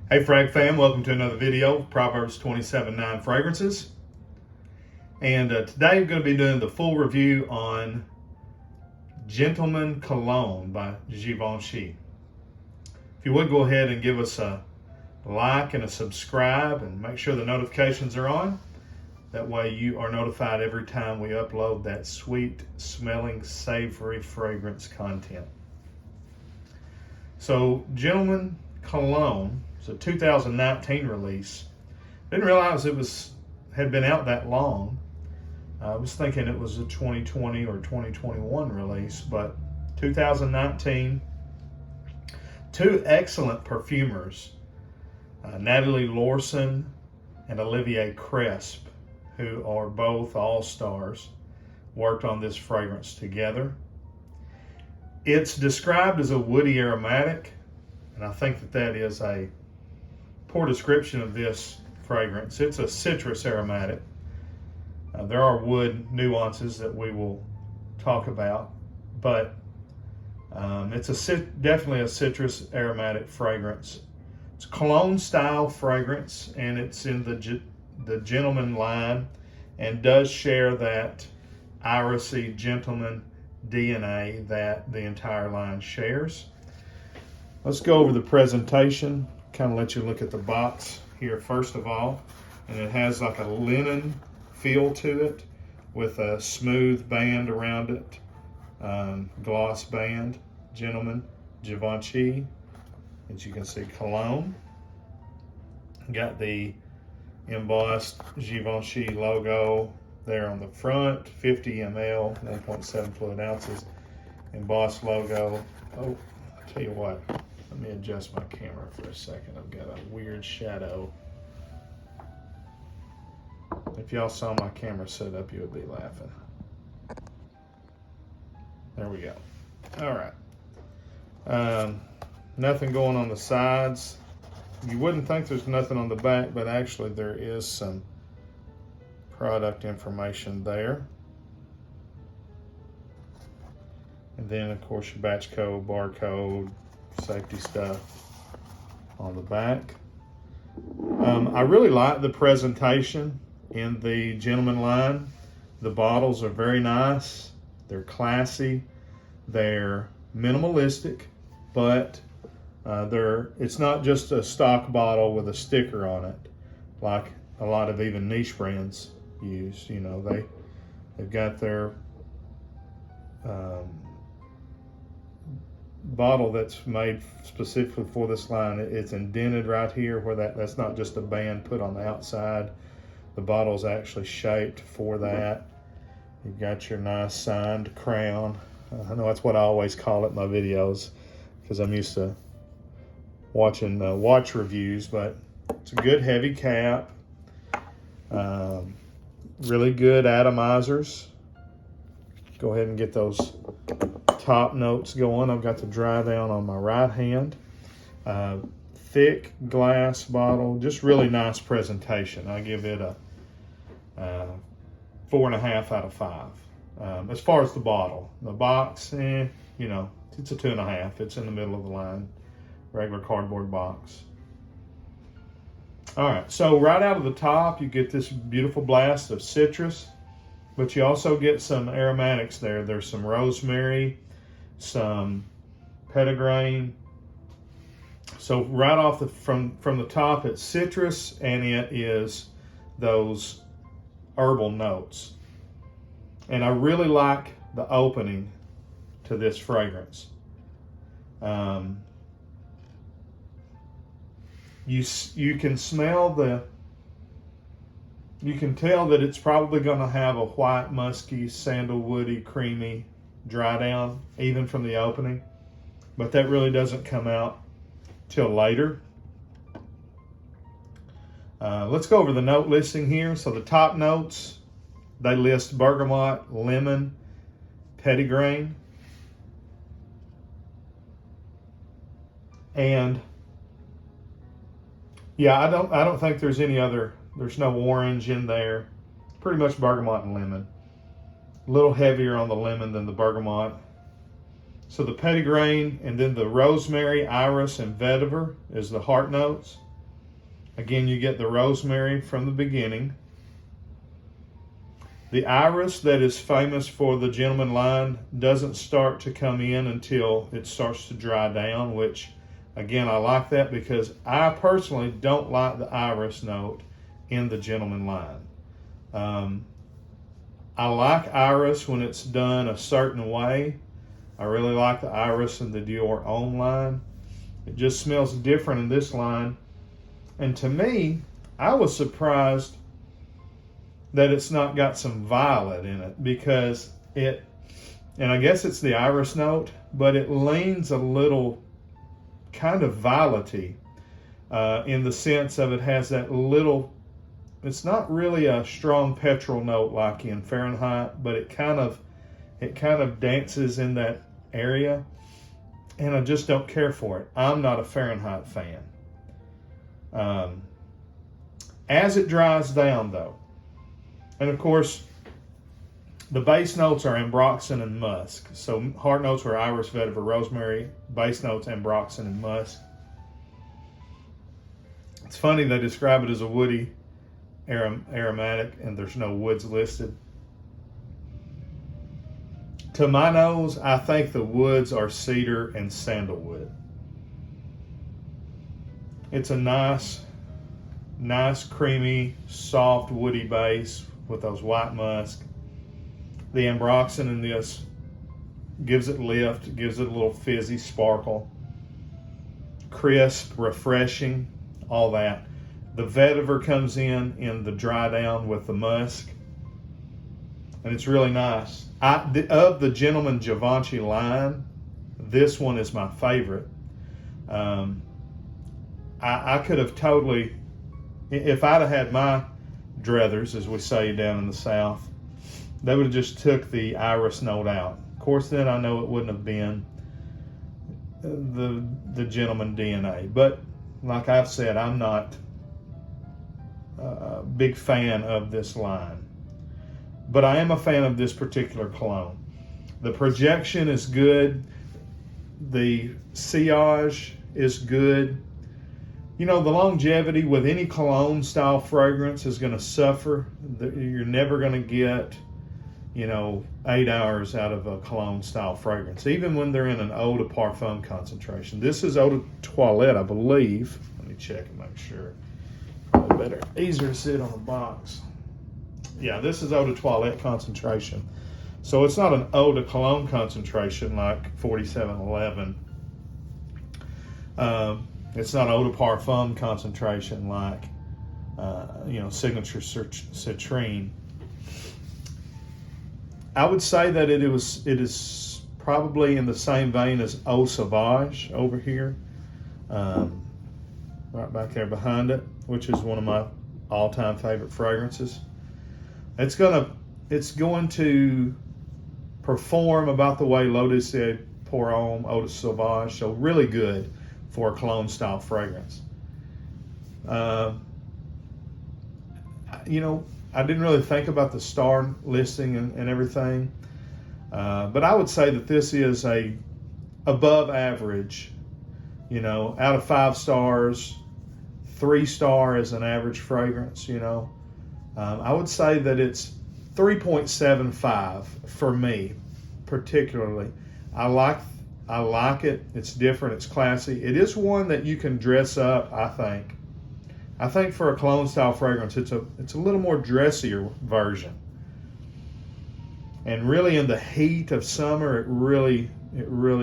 Hey Frag fam, welcome to another video of Proverbs 27:9 fragrances. And today we're going to be doing the full review on Gentleman Cologne by Givenchy. If you would go ahead and give us a like and a subscribe and make sure the notifications are on. That way you are notified every time we upload that sweet smelling savory fragrance content. So Gentleman Cologne, it's a 2019 release. Didn't realize it had been out that long. I was thinking it was a 2020 or 2021 release, but 2019. Two excellent perfumers, Natalie Lorson and Olivier Cresp, who are both all-stars, worked on this fragrance together. It's described as a woody aromatic, and I think that is a poor description of this fragrance. It's a citrus aromatic. There are wood nuances that we will talk about, but it's definitely a citrus aromatic fragrance. It's a cologne style fragrance, and it's in the Gentleman line, and does share that irisy gentleman DNA that the entire line shares. Let's go over the presentation, kind of let you look at the box here first of all. And it has like a linen feel to it with a smooth band around it, gloss band. Gentleman, Givenchy, as you can see, Cologne. Got the embossed Givenchy logo there on the front, 50 ml, 1.7 fluid ounces, embossed logo. Oh, I'll tell you what, let me adjust my camera for a second. I've got a weird shadow. If y'all saw my camera set up, you would be laughing. There we go. All right. Nothing going on the sides. You wouldn't think there's nothing on the back, but actually there is some product information there. And then of course your batch code, barcode, safety stuff on the back. I really like the presentation in the Gentleman line. The bottles are very nice. They're classy. They're minimalistic, but it's not just a stock bottle with a sticker on it like a lot of even niche brands use. You know, they've got their bottle that's made specifically for this line. It's indented right here where that's not just a band put on the outside. The bottle's actually shaped for that. You've got your nice signed crown. I know that's what I always call it in my videos because I'm used to watching watch reviews, but it's a good heavy cap. Really good atomizers. Go ahead and get those top notes going. I've got the dry down on my right hand. Thick glass bottle, just really nice presentation. I give it a 4.5 out of 5. As far as the bottle, the box, you know, it's a 2.5. It's in the middle of the line, regular cardboard box. All right, so right out of the top, you get this beautiful blast of citrus, but you also get some aromatics there. There's some rosemary, some petitgrain. So right off from the top, it's citrus, and it is those herbal notes. And I really like the opening to this fragrance. You can smell you can tell that it's probably going to have a white, musky, sandalwoody, creamy dry down, even from the opening. But that really doesn't come out till later. Let's go over the note listing here. So the top notes, they list bergamot, lemon, petitgrain, and yeah, I don't think there's any other. There's no orange in there. Pretty much bergamot and lemon. A little heavier on the lemon than the bergamot. So the petitgrain, and then the rosemary, iris, and vetiver is the heart notes. Again, you get the rosemary from the beginning. The iris that is famous for the gentleman line doesn't start to come in until it starts to dry down, which, again, I like that because I personally don't like the iris note in the gentleman line. I like iris when it's done a certain way. I really like the iris in the Dior Homme line. It just smells different in this line. And to me, I was surprised that it's not got some violet in it, because and I guess it's the iris note, but it leans a little kind of violety in the sense of it has that little, it's not really a strong petrol note like in Fahrenheit, but it kind of dances in that area, and I just don't care for it. I'm not a Fahrenheit fan. As it dries down though, and of course, the base notes are ambroxan and musk. So heart notes are iris, vetiver, rosemary. Base notes, ambroxan and musk. It's funny they describe it as a woody aromatic, and there's no woods listed. To my nose, I think the woods are cedar and sandalwood. It's a nice, creamy, soft, woody base with those white musk. The ambroxan in this gives it lift, gives it a little fizzy sparkle. Crisp, refreshing, all that. The vetiver comes in the dry down with the musk, and it's really nice. Of the Gentleman Givenchy line, this one is my favorite. I could have totally, if I'd have had my druthers, as we say down in the South, they would have just took the iris note out. Of course, then I know it wouldn't have been the Gentleman DNA. But like I've said, I'm not a big fan of this line. But I am a fan of this particular cologne. The projection is good. The sillage is good. You know, the longevity with any cologne style fragrance is going to suffer. You're never going to get, 8 hours out of a cologne style fragrance, even when they're in an eau de parfum concentration. This is eau de toilette, I believe. Let me check and make sure. Probably better, easier to sit on a box. Yeah, this is eau de toilette concentration. So it's not an eau de cologne concentration like 4711. It's not eau de parfum concentration like, Signature Citrine. I would say that it is probably in the same vein as Eau Sauvage over here, right back there behind it, which is one of my all-time favorite fragrances. It's going to perform about the way L'Eau de Pour Homme, Eau de Sauvage, so really good for a cologne style fragrance. I didn't really think about the star listing and everything, but I would say that this is a above average, out of 5 stars, 3 star is an average fragrance, I would say that it's 3.75 for me, particularly. I like it. It's different. It's classy. It is one that you can dress up, I think. I think for a cologne style fragrance, it's a little more dressier version. And really in the heat of summer, it really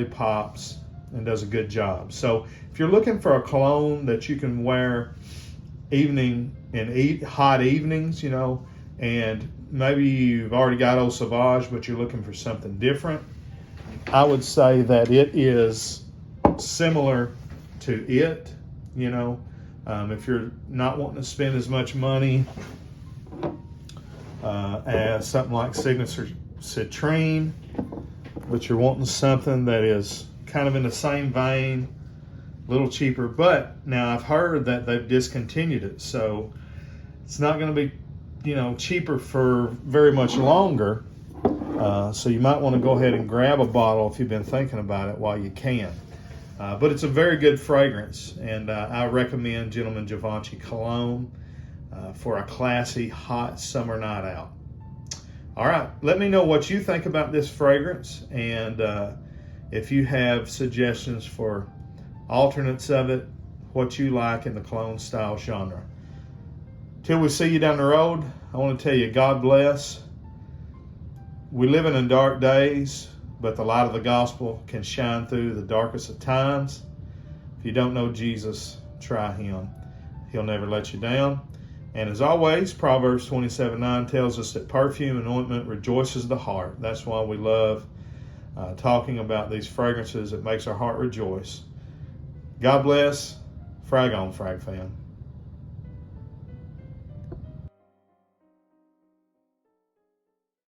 pops and does a good job. So if you're looking for a cologne that you can wear hot evenings, and maybe you've already got Eau Sauvage, but you're looking for something different, I would say that it is similar to it, if you're not wanting to spend as much money as something like Signature Citrine, but you're wanting something that is kind of in the same vein, a little cheaper. But now I've heard that they've discontinued it, so it's not going to be, cheaper for very much longer. So you might want to go ahead and grab a bottle if you've been thinking about it while you can. But it's a very good fragrance, and I recommend Gentleman Givenchy Cologne for a classy, hot summer night out. All right, let me know what you think about this fragrance, and if you have suggestions for alternates of it, what you like in the cologne style genre. Till we see you down the road, I want to tell you, God bless. We live in dark days, but the light of the gospel can shine through the darkest of times. If you don't know Jesus, try him. He'll never let you down. And as always, Proverbs 27:9 tells us that perfume and ointment rejoices the heart. That's why we love talking about these fragrances. It makes our heart rejoice. God bless. Frag on, Frag fam.